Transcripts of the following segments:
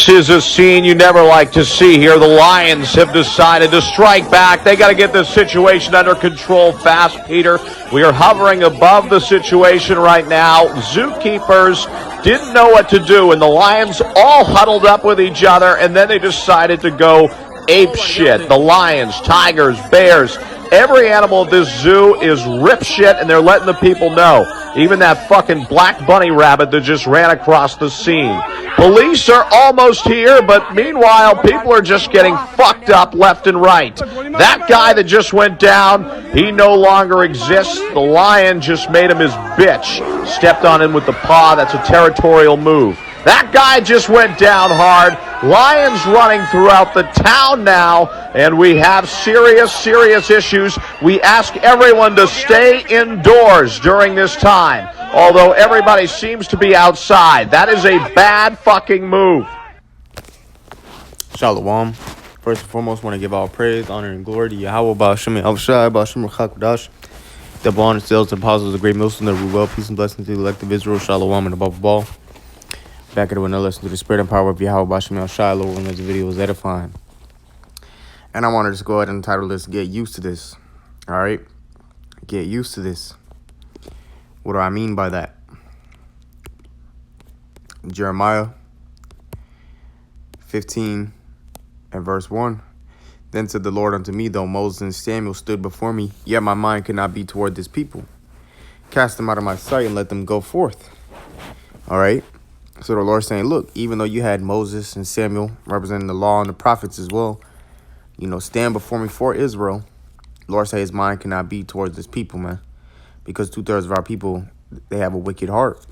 This is a scene you never like to see here. The Lions have decided to strike back. They got to get this situation under control fast, Peter. We are hovering above the situation right now. Zookeepers didn't know what to do, and the Lions all huddled up with each other, and then they decided to go ape shit. The lions, tigers, bears, every animal at this zoo is rip shit, and they're letting the people know. Even that fucking black bunny rabbit that just ran across the scene. Police are almost here, but meanwhile, people are just getting fucked up left and right. That guy that just went down, he no longer exists. The lion just made him his bitch. Stepped on him with the paw. That's a territorial move. That guy just went down hard. Lions running throughout the town now, and we have serious issues. We ask everyone to stay indoors during this time, although everybody seems to be outside. That is a bad fucking move. Shalom. First and foremost, want to give all praise, honor, and glory to YAHAWAH, BAHASHAM, and BAHASHAM, double honor, sales, and apostles, the great Muslim, the well, peace and blessings to the elect of Israel, Shalom, and above all. Back at another lesson to the spirit and power of YAHAWAH, BAHASHAM, Shiloh, when this video was edifying. And I want to just go ahead and title this, Get Used to This. All right? Get used to this. What do I mean by that? Jeremiah 15 and verse 1. Then said the Lord unto me, though Moses and Samuel stood before me, yet my mind could not be toward this people. Cast them out of my sight and let them go forth. All right? So the Lord's saying, look, even though you had Moses and Samuel representing the law and the prophets as well, you know, stand before me for Israel. The Lord said his mind cannot be towards this people, man, because 2/3 of our people, they have a wicked heart.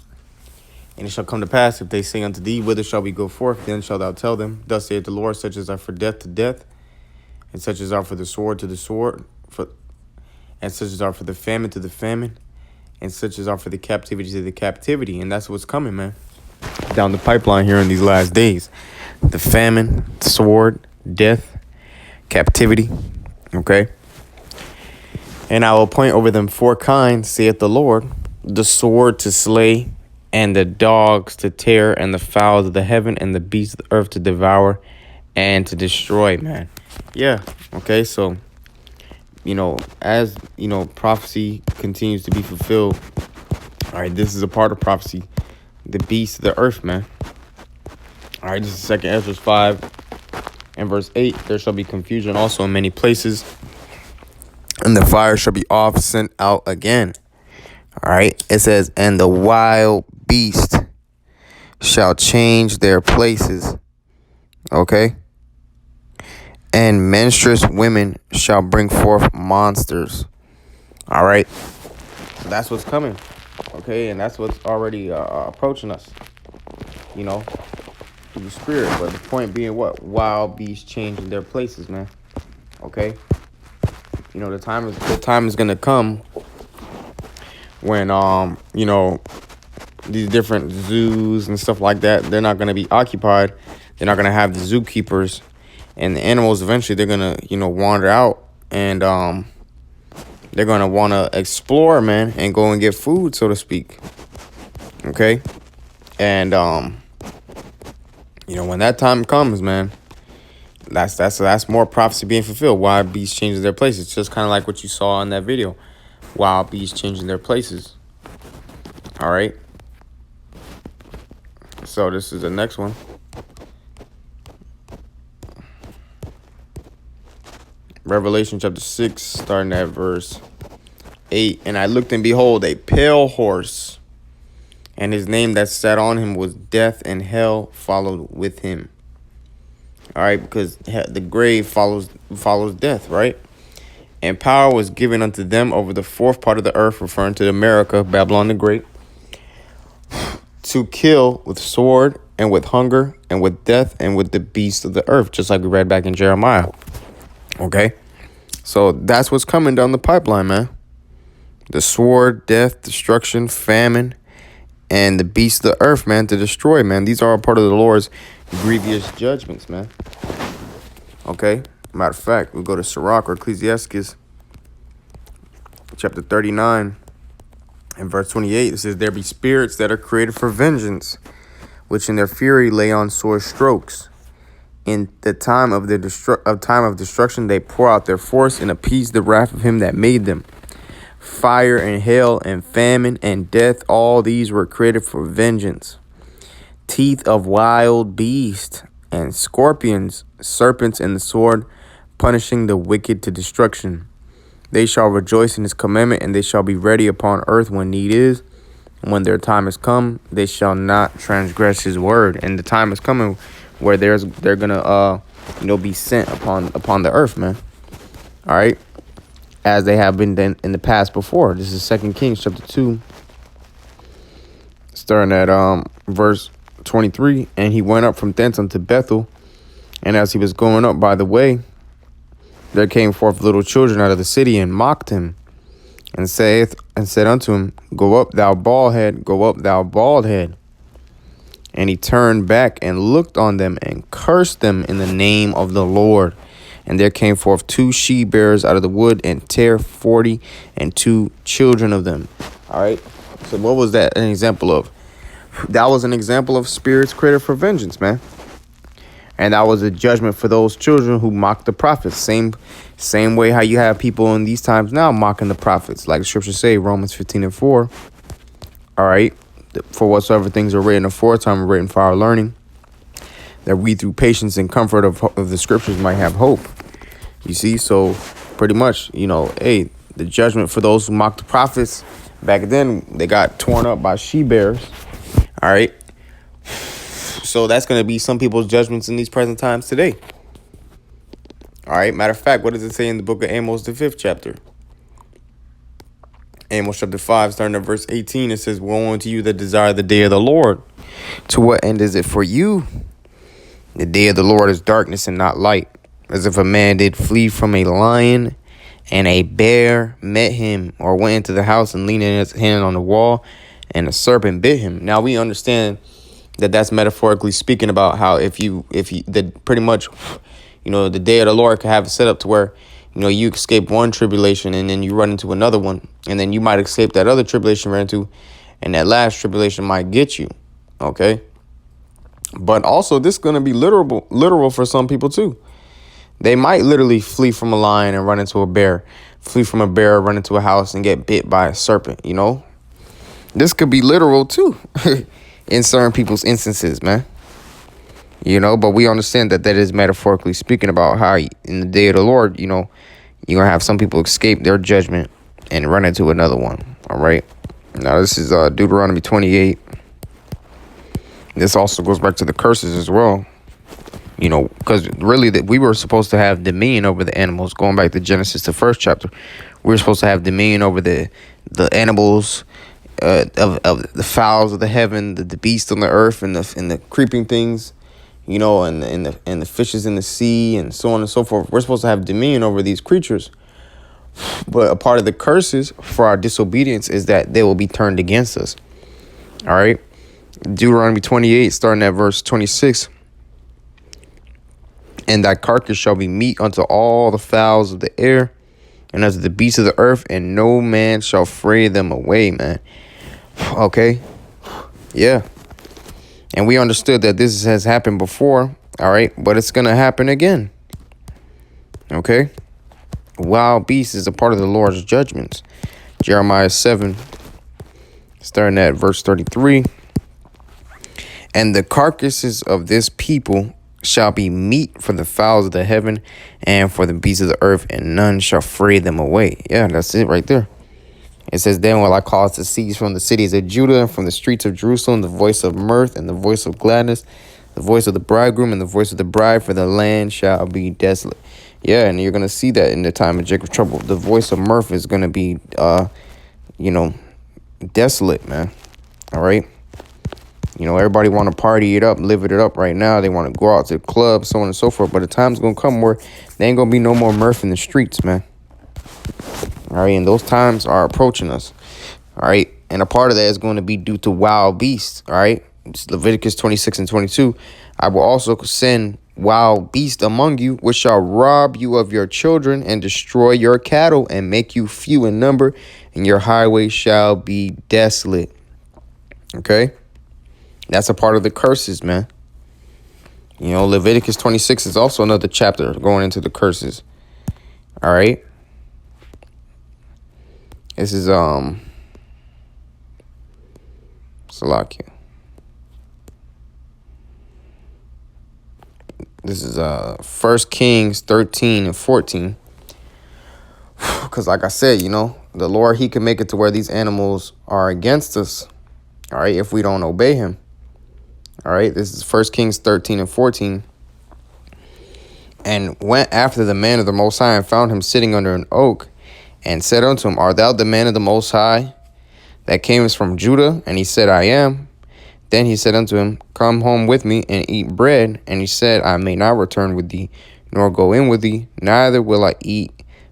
And it shall come to pass, if they say unto thee, whither shall we go forth? Then shalt thou tell them, thus saith the Lord, such as are for death to death, and such as are for the sword to the sword, and such as are for the famine to the famine, and such as are for the captivity to the captivity. And that's what's coming, man, down the pipeline here in these last days. The famine, sword, death, captivity. Okay? And I will appoint over them 4 kinds, saith the Lord, the sword to slay, and the dogs to tear, and the fowls of the heaven, and the beasts of the earth to devour and to destroy, man. Yeah. Okay. So, you know, as, you know, prophecy continues to be fulfilled. All right. This is a part of prophecy. The beasts of the earth, man. All right. This is 2 Ezra 5 and verse 8. There shall be confusion also in many places, and the fire shall be oft sent out again. All right. It says, and the wild beast shall change their places. Okay. And menstruous women shall bring forth monsters. All right. That's what's coming. Okay. And that's what's already approaching us, you know, through the spirit. But the point being what? Wild beasts changing their places, man. Okay. You know, the time is going to come when, you know, these different zoos and stuff like that, they're not going to be occupied. They're not going to have the zookeepers, and the animals eventually they're going to, you know, wander out, and they're going to want to explore, man, and go and get food, so to speak. Okay. And, you know, when that time comes, man, that's more prophecy being fulfilled. Wild beasts changing their places. It's just kind of like what you saw in that video. Wild beasts changing their places. All right. So this is the next one. Revelation chapter 6, starting at verse 8. And I looked, and behold, a pale horse, and his name that sat on him was Death, and hell followed with him. All right, because the grave follows death, right? And power was given unto them over the 4th part of the earth, referring to America, Babylon the Great, to kill with sword and with hunger and with death and with the beasts of the earth, just like we read back in Jeremiah. Okay, so that's what's coming down the pipeline, man. The sword, death, destruction, famine, and the beasts of the earth, man, to destroy, man. These are a part of the Lord's grievous judgments, man. Okay, matter of fact, we'll go to Sirach or Ecclesiastes chapter 39 and verse 28. It says, there be spirits that are created for vengeance, which in their fury lay on sore strokes. In the time of destruction, they pour out their force and appease the wrath of him that made them. Fire and hail and famine and death, all these were created for vengeance. Teeth of wild beasts and scorpions, serpents and the sword, punishing the wicked to destruction. They shall rejoice in his commandment, and they shall be ready upon earth when need is. And when their time is come, they shall not transgress his word. And the time is coming where they're gonna be sent upon the earth, man. All right, as they have been in the past before. This is 2 Kings chapter 2, starting at verse 23. And he went up from thence unto Bethel, and as he was going up by the way, there came forth little children out of the city and mocked him, and said unto him, Go up, thou bald head, go up, thou bald head. And he turned back and looked on them and cursed them in the name of the Lord. And there came forth 2 she-bears out of the wood and tare 42 children of them. All right. So what was that an example of? That was an example of spirits created for vengeance, man. And that was a judgment for those children who mocked the prophets. Same way how you have people in these times now mocking the prophets. Like the scriptures say, Romans 15:4. All right. For whatsoever things are written aforetime are written for our learning, that we through patience and comfort of the scriptures might have hope. You see, so pretty much, hey, the judgment for those who mocked the prophets back then, they got torn up by she-bears. All right. So that's going to be some people's judgments in these present times today. All right. Matter of fact, what does it say in the book of Amos, the 5th chapter? Amos chapter 5, starting at verse 18, it says, Woe unto you that desire the day of the Lord. To what end is it for you? The day of the Lord is darkness and not light, as if a man did flee from a lion, and a bear met him, or went into the house and leaned in his hand on the wall, and a serpent bit him. Now we understand that that's metaphorically speaking about how if you pretty much, the day of the Lord could have it set up to where, you escape one tribulation and then you run into another one, and then you might escape that other tribulation you ran into, and that last tribulation might get you. Okay. But also this is going to be literal for some people too. They might literally flee from a lion and run into a bear, flee from a bear, run into a house and get bit by a serpent. This could be literal too in certain people's instances, man. But we understand that is metaphorically speaking about how in the day of the Lord, you're going to have some people escape their judgment and run into another one. All right. Now, this is Deuteronomy 28. This also goes back to the curses as well, because really that we were supposed to have dominion over the animals. Going back to Genesis, the 1st chapter, we were supposed to have dominion over the animals, of the fowls of the heaven, the beasts on the earth, and the creeping things, and the fishes in the sea, and so on and so forth. We're supposed to have dominion over these creatures. But a part of the curses for our disobedience is that they will be turned against us. All right. Deuteronomy 28, starting at verse 26. And thy carcass shall be meat unto all the fowls of the air, and unto the beasts of the earth, and no man shall fray them away, man. Okay. Yeah. And we understood that this has happened before, all right, but it's going to happen again. Okay. Wild beasts is a part of the Lord's judgments. Jeremiah 7, starting at verse 33. And the carcasses of this people shall be meat for the fowls of the heaven and for the beasts of the earth, and none shall fray them away. Yeah, that's it right there. It says, Then will I cause to cease from the cities of Judah and from the streets of Jerusalem the voice of mirth and the voice of gladness, the voice of the bridegroom and the voice of the bride, for the land shall be desolate. Yeah, and you're going to see that in the time of Jacob's trouble. The voice of mirth is going to be, desolate, man. All right. Everybody want to party it up, live it up right now. They want to go out to the club, so on and so forth. But the time's going to come where there ain't going to be no more mirth in the streets, man. All right. And those times are approaching us. All right. And a part of that is going to be due to wild beasts. All right. It's Leviticus 26 and 22. I will also send wild beasts among you, which shall rob you of your children and destroy your cattle and make you few in number, and your highways shall be desolate. Okay. That's a part of the curses, man. You know, Leviticus 26 is also another chapter going into the curses. All right. This is Salakia. This is 1 Kings 13 and 14. Because like I said, you know, the Lord, he can make it to where these animals are against us. All right, if we don't obey him. All right, this is 1 Kings 13 and 14. And went after the man of the Most High and found him sitting under an oak and said unto him, Art thou the man of the Most High that camest from Judah? And he said, I am. Then he said unto him, Come home with me and eat bread. And he said, I may not return with thee, nor go in with thee, neither will I eat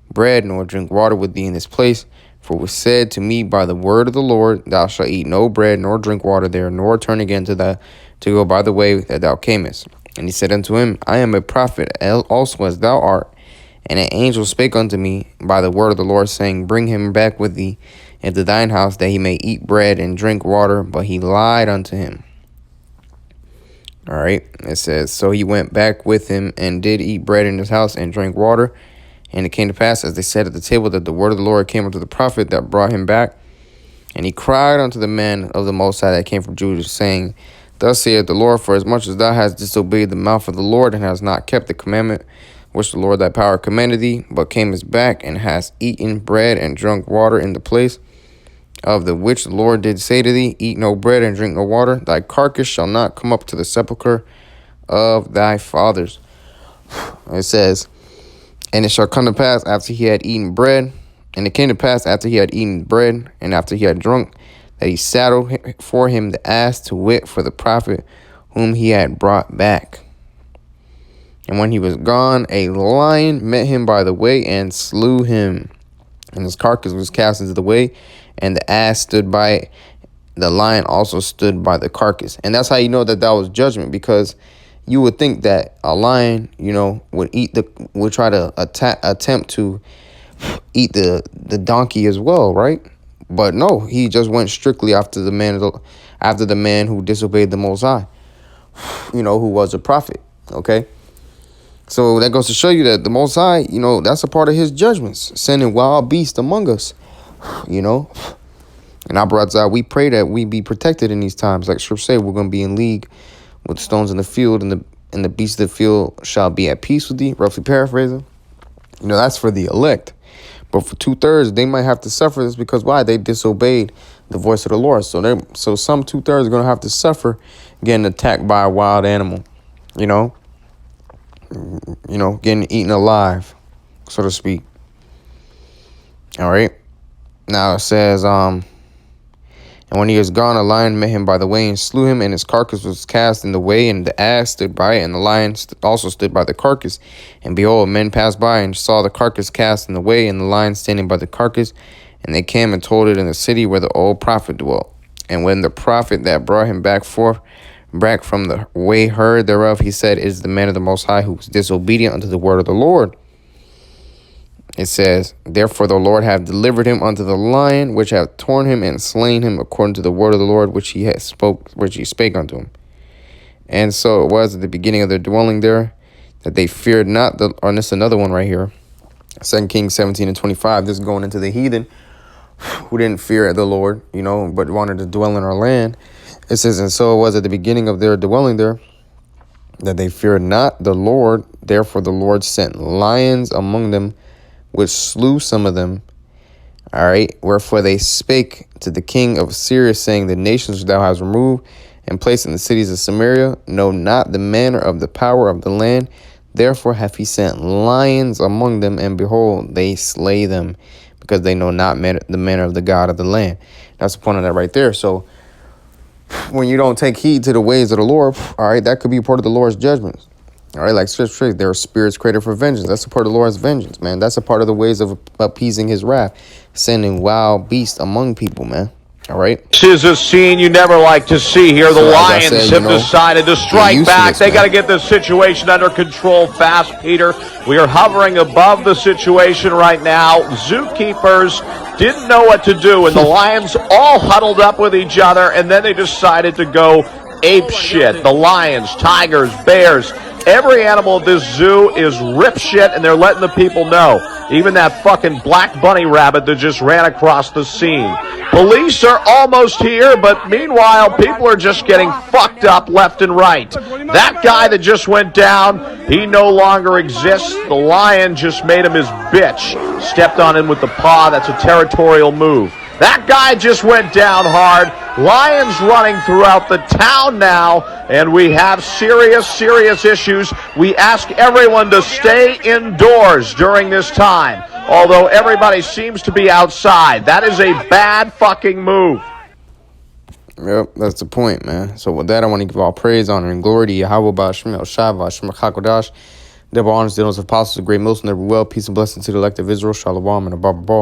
bread nor drink water with thee in this place. For it was said to me by the word of the Lord, Thou shalt eat no bread nor drink water there, nor turn again to go by the way that thou camest. And he said unto him, I am a prophet also as thou art. And an angel spake unto me by the word of the Lord, saying, Bring him back with thee into thine house, that he may eat bread and drink water. But he lied unto him. All right. It says, So he went back with him and did eat bread in his house and drank water. And it came to pass, as they sat at the table, that the word of the Lord came unto the prophet that brought him back. And he cried unto the man of the Most High that came from Judah, saying, Thus saith the Lord, for as much as thou hast disobeyed the mouth of the Lord, and hast not kept the commandment which the Lord thy power commanded thee, but camest back, and hast eaten bread and drunk water in the place of the which the Lord did say to thee, Eat no bread and drink no water, thy carcass shall not come up to the sepulchre of thy fathers. It says, And it shall come to pass after he had eaten bread, and it came to pass after he had eaten bread, and after he had drunk, that he saddled for him the ass, to wit, for the prophet whom he had brought back. And when he was gone, a lion met him by the way and slew him. And his carcass was cast into the way, and the ass stood by it. The lion also stood by the carcass. And that's how you know that was judgment, because you would think that a lion, you know, would try to attempt to eat the donkey as well, right? But no, he just went strictly after the man who disobeyed the Most High, you know, who was a prophet. Okay, so that goes to show you that the Most High, you know, that's a part of his judgments, sending wild beasts among us, you know. And our brothers, we pray that we be protected in these times. Like Scripture say, we're going to be in league with stones in the field, and the beasts of the field shall be at peace with thee. Roughly paraphrasing, you know, that's for the elect. But for 2/3, they might have to suffer this, because why? They disobeyed the voice of the Lord. So some 2/3 are going to have to suffer getting attacked by a wild animal, you know, getting eaten alive, so to speak. All right. Now it says, and when he was gone, a lion met him by the way and slew him, and his carcass was cast in the way, and the ass stood by it, and the lion also stood by the carcass. And behold, men passed by and saw the carcass cast in the way, and the lion standing by the carcass. And they came and told it in the city where the old prophet dwelt. And when the prophet that brought him back from the way heard thereof, he said, It is the man of the Most High who was disobedient unto the word of the Lord. It says, Therefore the Lord hath delivered him unto the lion, which hath torn him and slain him, according to the word of the Lord which he spake unto him. And so it was at the beginning of their dwelling there, that they feared not and this is another one right here, 2 Kings 17 and 25. This is going into the heathen who didn't fear the Lord, you know, but wanted to dwell in our land. It says, And so it was at the beginning of their dwelling there, that they feared not the Lord. Therefore the Lord sent lions among them, which slew some of them. All right. Wherefore they spake to the king of Syria, saying, The nations which thou hast removed and placed in the cities of Samaria know not the manner of the power of the land. Therefore hath he sent lions among them, and behold, they slay them, because they know not the manner of the God of the land. That's the point of that right there. So when you don't take heed to the ways of the Lord, all right, that could be part of the Lord's judgments. All right, like Scripture, there are spirits created for vengeance. That's a part of the Lord's vengeance, man. That's a part of the ways of appeasing his wrath, sending wild beasts among people, man. All right. This is a scene you never like to see here. The Lions have decided to strike back. They got to get this situation under control fast, Peter. We are hovering above the situation right now. Zookeepers didn't know what to do, and the Lions all huddled up with each other, and then they decided to go ape shit. The lions, tigers, bears, every animal at this zoo is rip shit, and they're letting the people know. Even that fucking black bunny rabbit that just ran across the scene. Police are almost here, but meanwhile, people are just getting fucked up left and right. That guy that just went down, he no longer exists. The lion just made him his bitch. Stepped on him with the paw. That's a territorial move. That guy just went down hard. Lions running throughout the town now, and we have serious, serious issues. We ask everyone to stay indoors during this time, although everybody seems to be outside. That is a bad fucking move. Yep, that's the point, man. So with that, I want to give all praise, honor, and glory to Yahawah, BAHASHAM, YAHAWASHI, HaKadosh, double honors, the apostles, the great most, and never well. Peace and blessing to the elect of Israel. Shalom and above all.